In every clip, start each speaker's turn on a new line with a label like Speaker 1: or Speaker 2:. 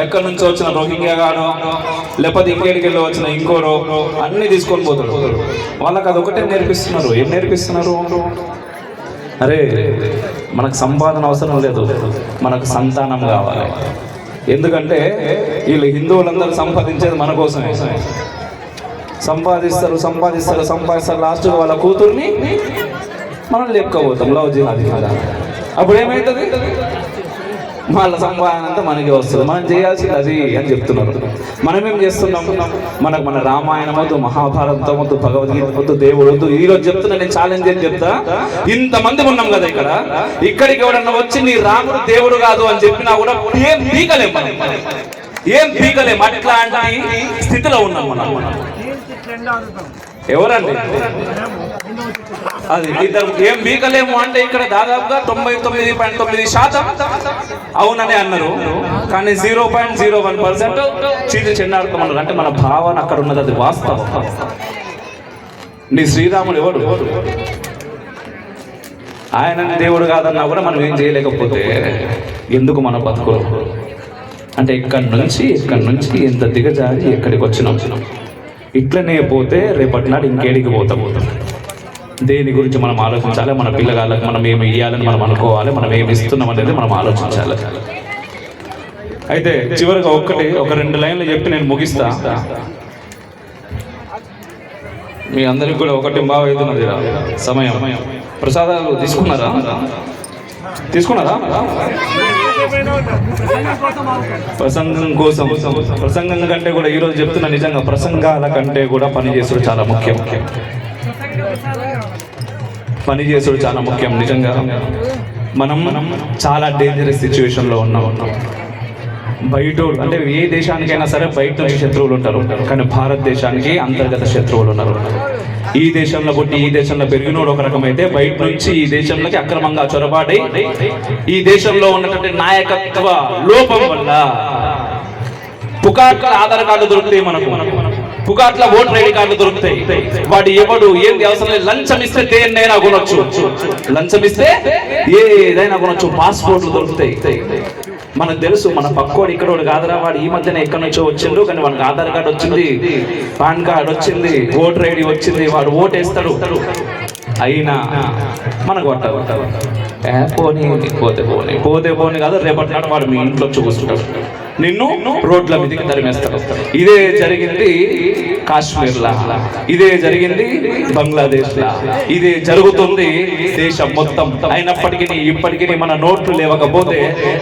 Speaker 1: ఎక్కడి నుంచో వచ్చిన రోహింగ్యా గానో లేకపోతే ఇంకేడికి వెళ్ళి వచ్చిన ఇంకోరో అన్నీ తీసుకొని పోతారు. వాళ్ళకి అదొకటే నేర్పిస్తున్నారు. ఏం నేర్పిస్తున్నారు? అరే మనకు సంపాదన అవసరం లేదు, మనకు సంతానం కావాలి. ఎందుకంటే వీళ్ళు హిందువులందరూ సంపాదించేది మన కోసమే. సంపాదిస్తారు సంపాదిస్తారు సంపాదిస్తారు, లాస్ట్ వాళ్ళ కూతుర్ని మనం లేపుకోబోతాం లవ్ జిహాద్. అప్పుడు ఏమవుతుంది? వాళ్ళ సంపాదన అంతా మనకి వస్తుంది. మనం చేయాల్సింది అది అని చెప్తున్నారు. మనం ఏం చేస్తున్నాం? మనకు మన రామాయణం వద్దు, మహాభారతం వద్దు, భగవద్గీత వద్దు, దేవుడు వద్దు. ఈరోజు చెప్తున్నా, నేను ఛాలెంజ్ ఏం చెప్తా, ఇంతమంది ఉన్నాం కదా ఇక్కడికి ఎవడన్నా వచ్చి నీ రాముడు దేవుడు కాదు అని చెప్పినా కూడా ఏం పీకలేం, ఏం పీకలేం. అట్లాంటి స్థితిలో ఉన్నాం మనం. ఎవరండి అది ఇద్దరు ఏం బీకలేము అంటే ఇక్కడ దాదాపుగా 99.9% అవునని అన్నారు. కానీ 0.01% చీటి చెన్నాడుతామన్నారు. అంటే మన భావన అక్కడ ఉన్నది, అది వాస్తవం. నీ శ్రీరాముడు ఎవడు? ఆయన దేవుడు కాదన్నా కూడా మనం ఏం చేయలేకపోతే ఎందుకు మన బతుకులు? అంటే ఇక్కడి నుంచి ఎంత దిగజారి ఎక్కడికి వచ్చినాం. ఇట్లనే పోతే రేపటి నాడు ఇంకేడికి పోతాం. దేని గురించి మనం ఆలోచించాలి. మన పిల్లగాళ్ళకి మనం ఏమి ఇవ్వాలని మనం అనుకోవాలి. మనం ఏమి ఇస్తున్నాం అనేది మనం ఆలోచించాలి. అయితే చివరిగా ఒక 2 లైన్లు చెప్పి నేను ముగిస్తా. మీ అందరికి కూడా 1:15 సమయం. ప్రసాదాలు తీసుకున్నారా? ప్రసంగం కోసం, ప్రసంగం కంటే కూడా ఈరోజు చెప్తున్నా, నిజంగా ప్రసంగాల కంటే కూడా పనిచేసుడు చాలా ముఖ్యం. పనిచేసుడు చాలా ముఖ్యం. నిజంగా మనం చాలా డేంజరస్ సిచ్యువేషన్లో ఉన్నాం. బయట అంటే ఏ దేశానికైనా సరే బయట నుంచి శత్రువులు ఉంటారు, కానీ భారతదేశానికి అంతర్గత శత్రువులు ఉన్నారు. ఈ దేశంలో పుట్టి ఈ దేశంలో పెరిగినోడు ఒక రకమైతే, బయట నుంచి ఈ దేశంలోకి అక్రమంగా చొరబాటి ఈ దేశంలో ఉన్నటువంటి నాయకత్వ లోపం వల్ల పుకాట్ల ఆధార్ కార్డు దొరుకుతాయి, మనకు పుకాట్ల ఓటర్ ఐడి కార్డు దొరుకుతాయి. వాడు ఎవడు ఏంది అవసరం లేదు, లంచం ఇస్తే దేన్నైనా కొనొచ్చు, లంచం ఇస్తే ఏదైనా కొనొచ్చు, పాస్పోర్ట్లు దొరుకుతాయి. మనకు తెలుసు మన పక్కోడు ఇక్కడోడు కాదురా, వాడు ఈ మధ్యన ఎక్కడి నుంచో వచ్చిండు, కానీ వాడికి ఆధార్ కార్డు వచ్చింది, పాన్ కార్డు వచ్చింది, ఓటర్ ఐడి వచ్చింది, వాడు ఓటేస్తాడు. అయినా మనకు పోతే పోని కాదు, రేపటి నాడు వాడు మీ ఇంట్లో చూసుకుంటాడు, నిన్ను రోడ్ల మీదకి తరిమేస్తాడు. ఇదే జరిగింది కాశ్మీర్లా, ఇదే జరిగింది బంగ్లాదేశ్లా, ఇదే జరుగుతుంది దేశం మొత్తం. అయినప్పటికీ ఇప్పటికీ మన నోట్లు లేవకపోతే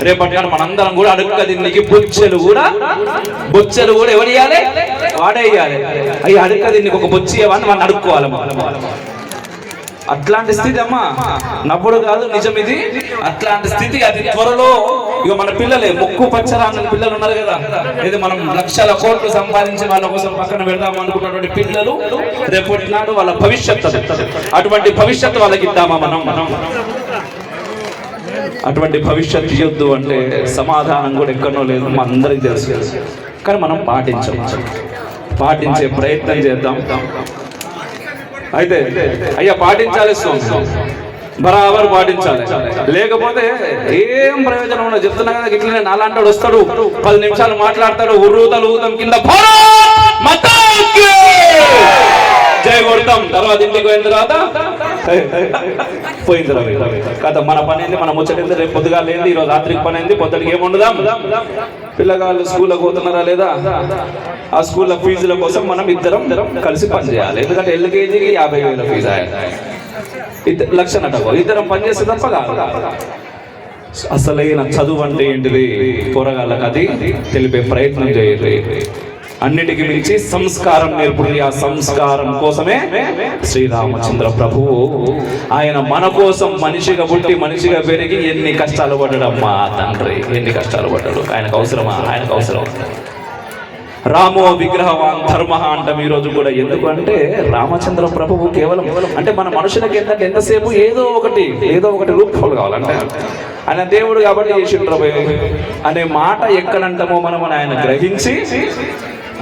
Speaker 1: రేపటి నాడు మనందరం కూడా అడుక్క దీనికి బొచ్చెలు కూడా ఎవరు ఇవ్వాలి? వాడే ఇవ్వాలి. అవి అడుక్క దీనికి ఒక బొచ్చి ఇవ్వని మనం అడుక్కోవాలి. అట్లాంటి స్థితి అమ్మా, నవ్వుడు కాదు, నిజం ఇది. అట్లాంటి స్థితి అది త్వరలో ఇక మన పిల్లలే, ముక్కు పచ్చరాని పిల్లలు ఉన్నారు కదా, ఇది మనం లక్షల కోట్లు సంపాదించి వాళ్ళ కోసం పక్కన పెడదాం అనుకున్నటువంటి పిల్లలు రేపటి నాడు వాళ్ళ భవిష్యత్తు, అటువంటి భవిష్యత్తు వాళ్ళకి ఇద్దామా మనం? అటువంటి భవిష్యత్తు ఇవ్వద్దు అంటే సమాధానం కూడా ఎక్కడో లేదు, మన అందరికీ తెలుసు. కానీ మనం పాటించే ప్రయత్నం చేద్దాం. అయితే అయ్యా పాటించాలి, బరాబర్ పాటించాలి, లేకపోతే ఏం ప్రయోజనం ఉండదు. చెప్తున్నా కదా, ఇట్లనే నాలాంటి వాడు వస్తాడు, 10 నిమిషాలు మాట్లాడతాడు, ఉర్రూతలు కింద జై కొడతాం, తర్వాత ఇంటికి పోయిన తర్వాత కదా మన పని ఏంది, మన ముచ్చటేంది, రేపు పొద్దుగా లేని ఈరోజు రాత్రికి పని అయింది, పొద్దుడికి ఏముండదాం. పిల్లగాళ్ళు స్కూల్లో పోతున్నారా లేదా, ఆ స్కూల్లో ఫీజుల కోసం మనం ఇద్దరం కలిసి పని చేయాలి. ఎందుకంటే LKGకి 50,000 ఫీజు, 1,00,000 ఇద్దరం పని చేస్తే తప్ప కాదు. అసలైన చదువు అంటే ఏంటిది పోరగాళ్ళకి అది తెలిపే ప్రయత్నం చేయాలి. అన్నిటికీ మించి సంస్కారం నేర్పుడు. ఆ సంస్కారం కోసమే శ్రీరామచంద్ర ప్రభువు ఆయన మన కోసం మనిషిగా పుట్టి మనిషిగా పెరిగి ఎన్ని కష్టాలు పడ్డాడమ్మా తండ్రి, ఎన్ని కష్టాలు పడ్డాడు. ఆయనకు అవసరమా? ఆయనకు అవసరం. రామో విగ్రహవాన్ ధర్మ అంటాం ఈ రోజు కూడా. ఎందుకు అంటే రామచంద్ర ప్రభువు కేవలం అంటే మన మనుషులకి ఏంటంటే ఎంతసేపు ఏదో ఒకటి రూపంలో కావాలంటే ఆయన దేవుడు కాబట్టి చేసిండ్రు అనే మాట ఎక్కడంటామో మనం ఆయన గ్రహించి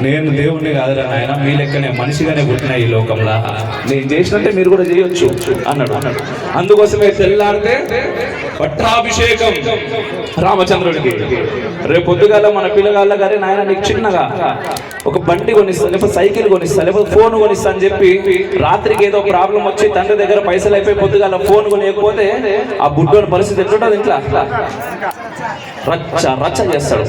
Speaker 1: నేను దేవుణ్ణి కాదురా నాయన, మీ లెక్కనే మనిషిగానే పుట్టిన ఈ లోకంలో, నేను చేసినట్టే మీరు కూడా చేయొచ్చు అన్నాడు. అందుకోసమే తెల్లారితే పట్టాభిషేకం రామచంద్రుడికి. రేపు పొద్దుగాల మన పిల్లగాళ్ళ గారే నాయన నీకు చిన్నగా ఒక బండి కొనిస్తా, లేకపోతే సైకిల్ కొనిస్తా, లేకపోతే ఫోన్ కొనిస్తా అని చెప్పి రాత్రికి ఏదో ప్రాబ్లం వచ్చి తండ్రి దగ్గర పైసలు అయిపోయి పొద్దుగాల ఫోన్ కొనియకపోతే ఆ బుడ్డోని పరిస్థితి ఎట్లుంటుంది ఇంట్లో? రచ్చ రచ్చ చేస్తాడు.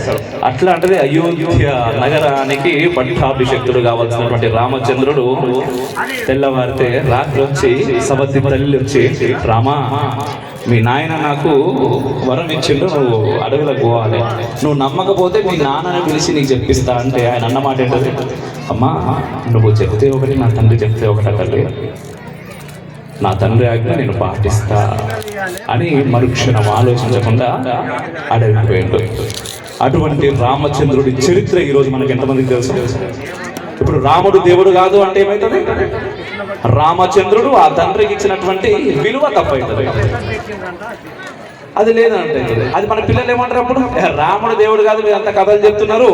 Speaker 1: అట్లాంటిది అయోధ్య నగరానికి పట్టాభిషేక్తుడు కావాల్సినటువంటి రామచంద్రుడు తెల్లవారితే రాత్రి వచ్చి సవతి తల్లి వచ్చి, రామా మీ నాయన నాకు వరం ఇచ్చిండు, నువ్వు అడవులకు పోవాలి, నువ్వు నమ్మకపోతే మీ నాన్నని పిలిచి నీకు చెప్పిస్తా అంటే ఆయన అన్నమాట ఏంటది, అమ్మా నువ్వు చెప్తే ఒకటి, నా తండ్రి చెప్తే ఒకటి తల్లి, నా తండ్రి ఆజ్ఞ నేను పాటిస్తా అని మరుక్షణం ఆలోచించకుండా అడవికి పోయిండు. అటువంటి రామచంద్రుడి చరిత్ర ఈరోజు మనకి ఎంతమందికి తెలుసు? ఇప్పుడు రాముడు దేవుడు కాదు అంటే ఏమవుతుంది? రామచంద్రుడు ఆ తండ్రికి ఇచ్చినటువంటి విలువ తప్పవుతుంది. అది లేదంటే అది మన పిల్లలు ఏమంటారు అప్పుడు? రాముడు దేవుడు కాదు, మీరు అంత కథలు చెప్తున్నారు,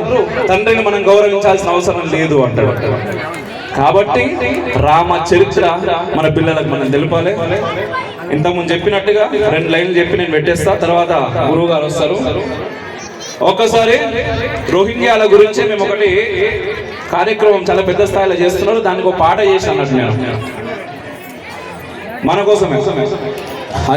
Speaker 1: తండ్రిని మనం గౌరవించాల్సిన అవసరం లేదు అంటాడు. కాబట్టి రామ చరిత్ర మన పిల్లలకు మనం తెలిపాలి. ఇంతకుముందు చెప్పినట్టుగా 2 లైన్లు చెప్పి నేను పెట్టేస్తా, తర్వాత గురువు గారు వస్తారు. ఒక్కసారి రోహింగ్యాల గురించి మేము ఒకటి కార్యక్రమం చాలా పెద్ద స్థాయిలో చేస్తున్నారు, దానికి ఒక పాట చేసి అన్నట్టు నేను మన కోసమే.